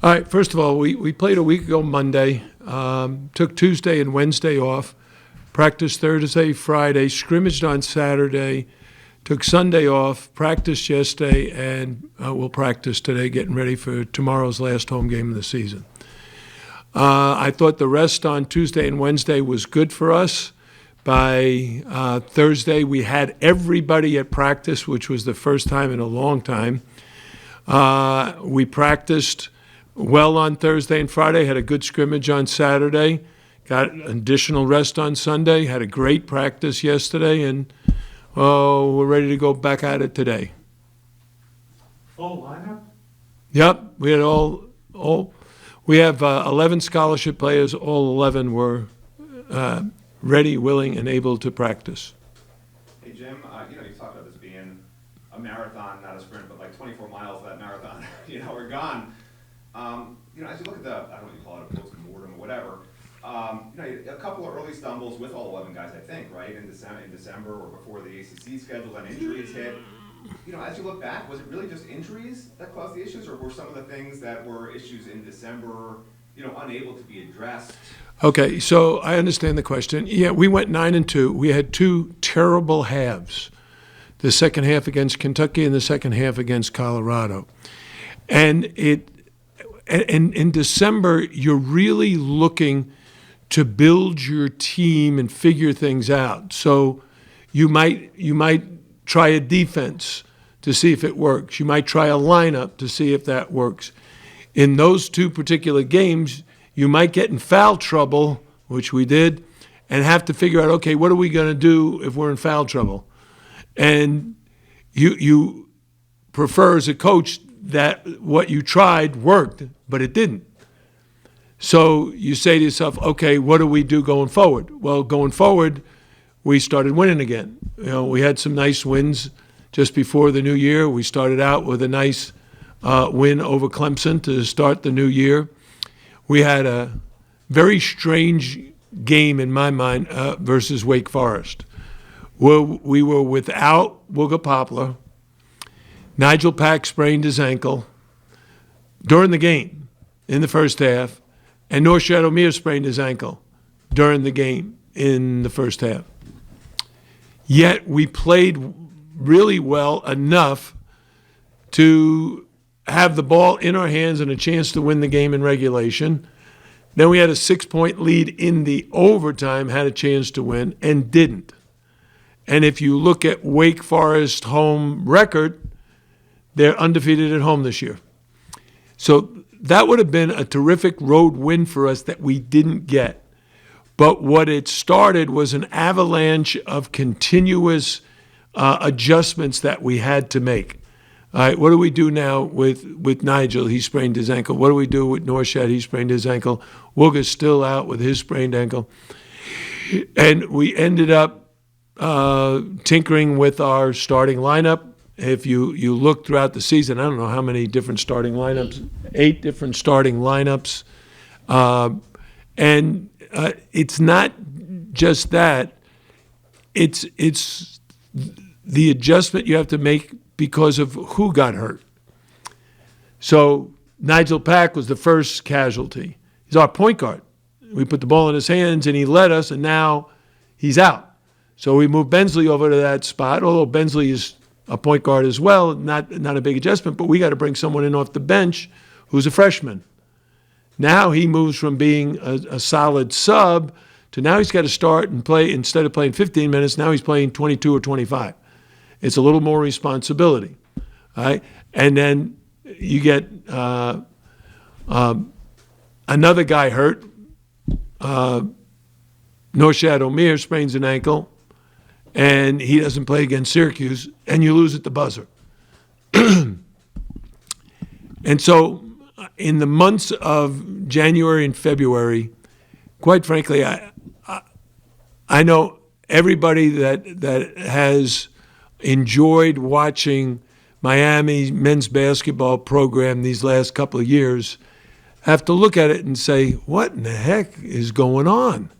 All right, first of all, we played a week ago Monday, took Tuesday and Wednesday off, practiced Thursday, Friday, scrimmaged on Saturday, took Sunday off, practiced yesterday, and we'll practice today, getting ready for tomorrow's last home game of the season. I thought the rest on Tuesday and Wednesday was good for us. By Thursday, we had everybody at practice, which was the first time in a long time. We practiced well on Thursday and Friday, had a good scrimmage on Saturday, got additional rest on Sunday, had a great practice yesterday, and we're ready to go back at it today. Full lineup? Yep, we had we have 11 scholarship players. All 11 were ready, willing, and able to practice. Hey, Jim, you talked about this being a marathon, not a sprint, but like 24 miles of that marathon, we're gone. As you look at I don't know what you call it, a post-mortem or whatever, a couple of early stumbles with all 11 guys, I think, right, in December or before the ACC schedules and injuries hit. As you look back, was it really just injuries that caused the issues, or were some of the things that were issues in December, unable to be addressed? Okay, so I understand the question. Yeah, we went 9-2. We had two terrible halves, the second half against Kentucky and the second half against Colorado. And in December, you're really looking to build your team and figure things out. So you might try a defense to see if it works. You might try a lineup to see if that works. In those two particular games, you might get in foul trouble, which we did, and have to figure out, okay, what are we going to do if we're in foul trouble? And you prefer as a coach that what you tried worked, but it didn't. So you say to yourself, okay, what do we do going forward? Well, going forward, we started winning again. We had some nice wins just before the new year. We started out with a nice win over Clemson to start the new year. We had a very strange game in my mind versus Wake Forest, where we were without Wooga Poplar. Nigel Pack sprained his ankle during the game in the first half, and Norshad Omier sprained his ankle during the game in the first half. Yet we played really well enough to have the ball in our hands and a chance to win the game in regulation. Then we had a 6-point lead in the overtime, had a chance to win, and didn't. And if you look at Wake Forest home record, they're undefeated at home this year. So that would have been a terrific road win for us that we didn't get. But what it started was an avalanche of continuous adjustments that we had to make. All right, what do we do now with Nigel? He sprained his ankle. What do we do with Norshad? He sprained his ankle. Wooga's still out with his sprained ankle. And we ended up tinkering with our starting lineup. If you look throughout the season, I don't know how many different starting lineups, 8 different starting lineups. And it's not just that. It's the adjustment you have to make because of who got hurt. So Nigel Pack was the first casualty. He's our point guard. We put the ball in his hands, and he led us, and now he's out. So we moved Bensley over to that spot, although Bensley is a point guard as well, not a big adjustment, but we got to bring someone in off the bench who's a freshman. Now he moves from being a solid sub to now he's got to start and play. Instead of playing 15 minutes, now he's playing 22 or 25. It's a little more responsibility, all right? And then you get another guy hurt. Norshad Omier sprains an ankle, and he doesn't play against Syracuse, and you lose at the buzzer. And so in the months of January and February, quite frankly, I know everybody that has enjoyed watching Miami men's basketball program these last couple of years have to look at it and say, what in the heck is going on?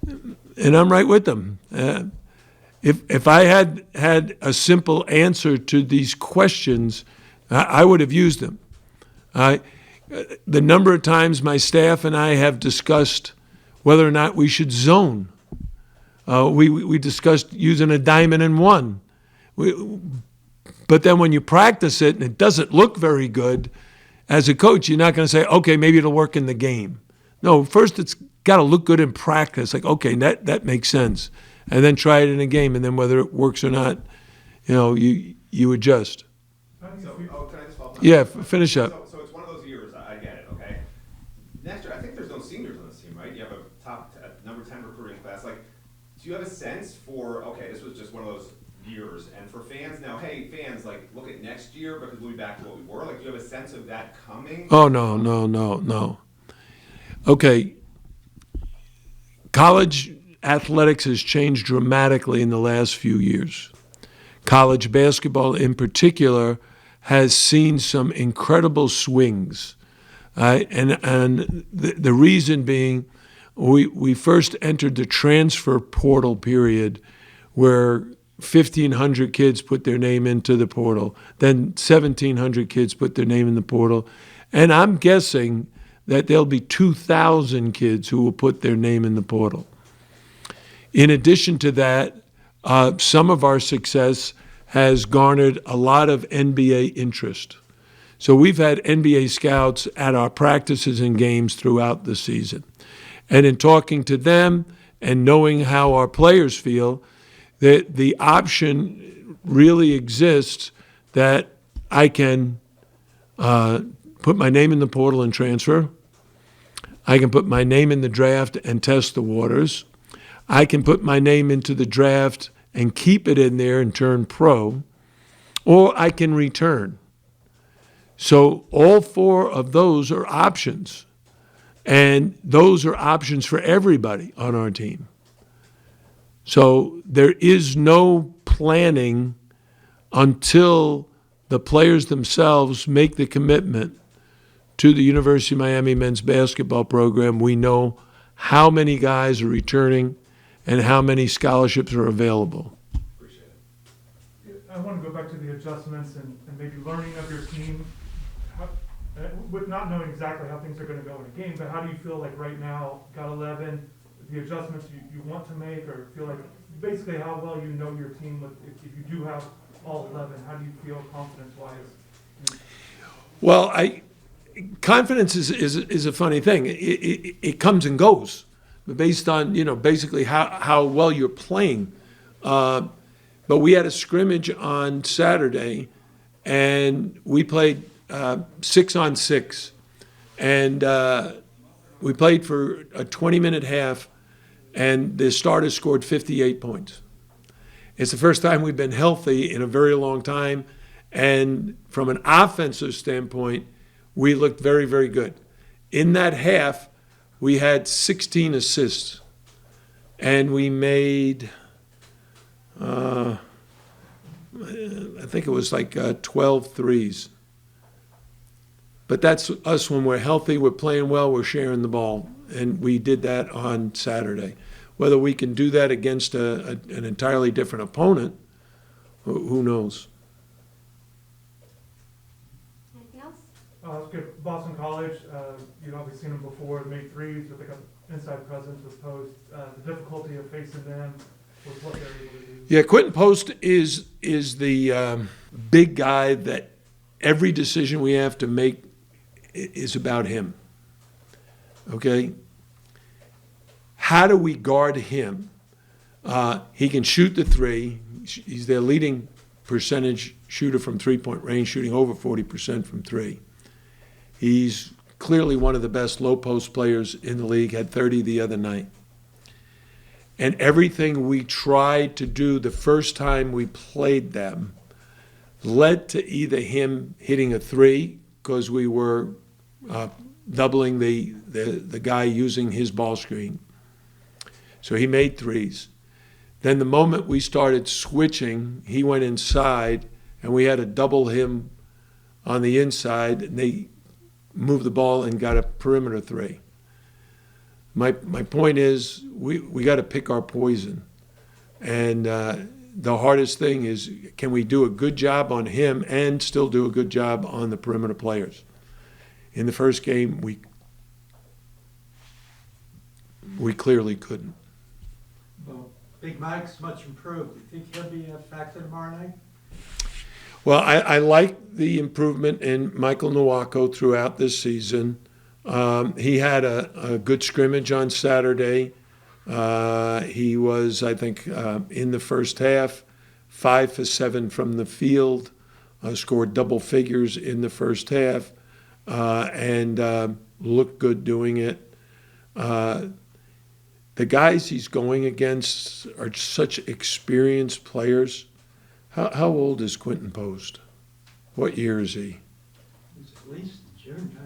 And I'm right with them. If I had a simple answer to these questions, I would have used them. the number of times my staff and I have discussed whether or not we should zone. We discussed using a diamond and one. But then when you practice it and it doesn't look very good, as a coach, you're not going to say, okay, maybe it'll work in the game. No, first it's got to look good in practice. Like, okay, that makes sense. And then try it in a game, and then whether it works or not, you adjust. So, can I just follow up? Yeah, finish up. So it's one of those years, I get it, okay? Next year, I think there's no seniors on this team, right? You have a number 10 recruiting class. Like, do you have a sense for, okay, this was just one of those years, and for fans now, hey, fans, like, look at next year because we'll be back to what we were. Like, do you have a sense of that coming? Oh, no. Okay, college athletics has changed dramatically in the last few years. College basketball in particular has seen some incredible swings. And the reason being, we first entered the transfer portal period where 1,500 kids put their name into the portal. Then 1,700 kids put their name in the portal. And I'm guessing that there'll be 2,000 kids who will put their name in the portal. In addition to that, some of our success has garnered a lot of NBA interest. So we've had NBA scouts at our practices and games throughout the season. And in talking to them and knowing how our players feel, that the option really exists that I can put my name in the portal and transfer. I can put my name in the draft and test the waters. I can put my name into the draft and keep it in there and turn pro, or I can return. So all four of those are options, and those are options for everybody on our team. So there is no planning until the players themselves make the commitment to the University of Miami men's basketball program. We know how many guys are returning and how many scholarships are available. Appreciate it. I want to go back to the adjustments and maybe learning of your team, with not knowing exactly how things are going to go in a game, but how do you feel like right now, got 11, the adjustments you want to make, or feel like basically how well you know your team, if you do have all 11, how do you feel confidence-wise? Well, confidence is a funny thing. It comes and goes based on, basically how well you're playing. But we had a scrimmage on Saturday, and we played 6-on-6. And we played for a 20-minute half, and the starters scored 58 points. It's the first time we've been healthy in a very long time. And from an offensive standpoint, we looked very, very good. In that half, we had 16 assists, and we made, I think it was like 12 threes. But that's us when we're healthy, we're playing well, we're sharing the ball. And we did that on Saturday. Whether we can do that against an entirely different opponent, who knows? Anything else? That's good. Boston College, you've obviously seen them before, made threes, but they got inside presence with Post. The difficulty of facing them with what they're able to do. Yeah, Quentin Post is the big guy that every decision we have to make is about him. Okay? How do we guard him? He can shoot the three. He's their leading percentage shooter from three-point range, shooting over 40% from three. He's clearly one of the best low-post players in the league, had 30 the other night. And everything we tried to do the first time we played them led to either him hitting a three, because we were doubling the guy using his ball screen. So he made threes. Then the moment we started switching, he went inside, and we had to double him on the inside, and they moved the ball and got a perimeter three. My point is, we got to pick our poison. And the hardest thing is, can we do a good job on him and still do a good job on the perimeter players? In the first game, we clearly couldn't. Well, Big Mike's much improved. Do you think he'll be a factor tomorrow night? Well, I like the improvement in Michael Nowako throughout this season. He had a good scrimmage on Saturday. He was, I think, in the first half, 5 for 7 from the field, scored double figures in the first half, and looked good doing it. The guys he's going against are such experienced players. How old is Quentin Post? What year is he? He's at least June.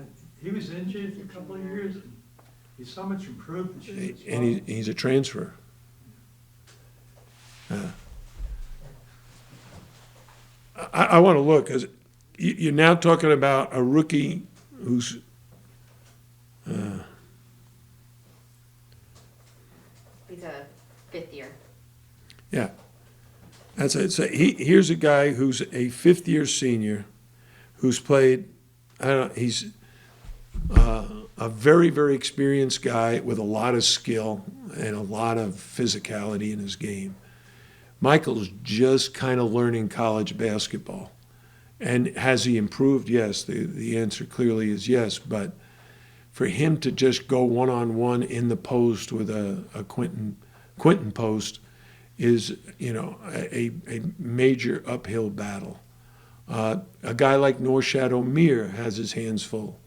He was injured for a couple of years. And he's so much improved this year. as And well. he's a transfer. I want to look, because you're now talking about a rookie who's He's a fifth year. yeah. That's it. So here's a guy who's a fifth-year senior, who's played. I don't know. He's a very, very experienced guy with a lot of skill and a lot of physicality in his game. Michael's just kind of learning college basketball, and has he improved? Yes. The answer clearly is yes. But for him to just go one-on-one in the post with a Quentin Post is, a major uphill battle. A guy like Norshad O'Meara has his hands full,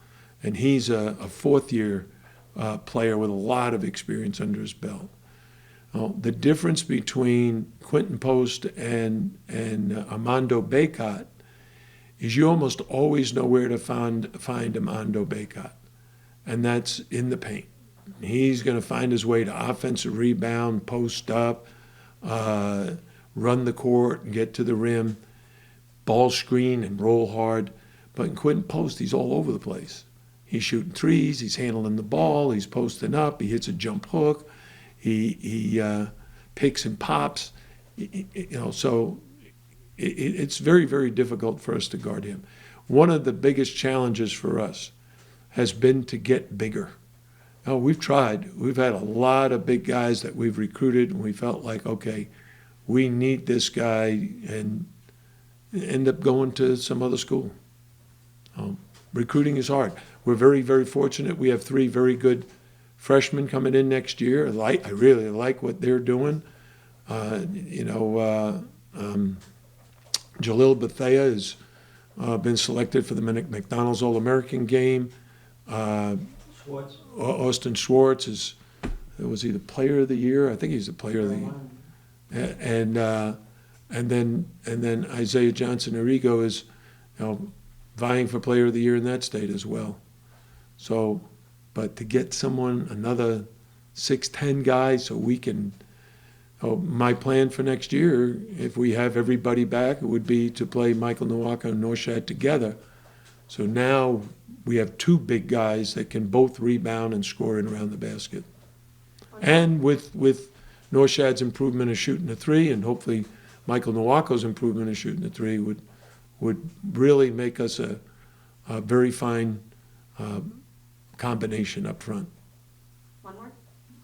and he's a fourth-year player with a lot of experience under his belt. The difference between Quentin Post and Armando Bacot is you almost always know where to find Armando Bacot, and that's in the paint. He's going to find his way to offensive rebound, post up, run the court and get to the rim, ball screen and roll hard. But in Quentin Post, he's all over the place. He's shooting threes, he's handling the ball, he's posting up, he hits a jump hook, he picks and pops. So it's very, very difficult for us to guard him. One of the biggest challenges for us has been to get bigger. Now, we've tried. We've had a lot of big guys that we've recruited, and we felt like, okay, we need this guy, and end up going to some other school. Recruiting is hard. We're very, very fortunate. We have 3 very good freshmen coming in next year. I really like what they're doing. Jalil Bethea has been selected for the McDonald's All-American game. Schwartz. Austin Schwartz was he the player of the year? I think he's the player of the year. And then Isaiah Johnson Arrigo is, vying for player of the year in that state as well. So, but to get another 6'10" guy, so we can. My plan for next year, if we have everybody back, it would be to play Michael Nowaka and Norshad together. So now we have 2 big guys that can both rebound and score in around the basket. And with Norshad's improvement of shooting the 3, and hopefully Michael Nowako's improvement of shooting the 3 would really make us a very fine combination up front. One more?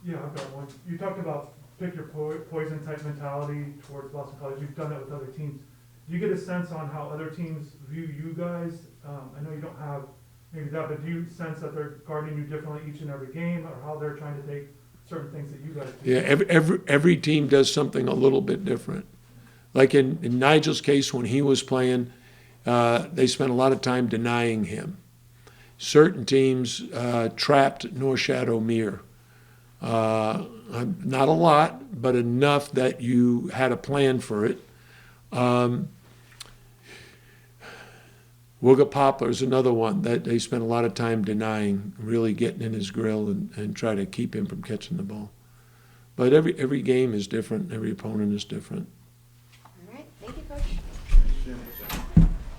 Yeah, I've got one. You talked about pick your poison type mentality towards Boston College. You've done that with other teams. Do you get a sense on how other teams view you guys? I know you don't have maybe that, but do you sense that they're guarding you differently each and every game, or how they're trying to take certain things that you guys do? Yeah, every team does something a little bit different. Like in Nigel's case, when he was playing, they spent a lot of time denying him. Certain teams trapped Norshad O'Meara. Not a lot, but enough that you had a plan for it. Wooga Poplar is another one that they spent a lot of time denying, really getting in his grill and try to keep him from catching the ball. But every game is different. Every opponent is different.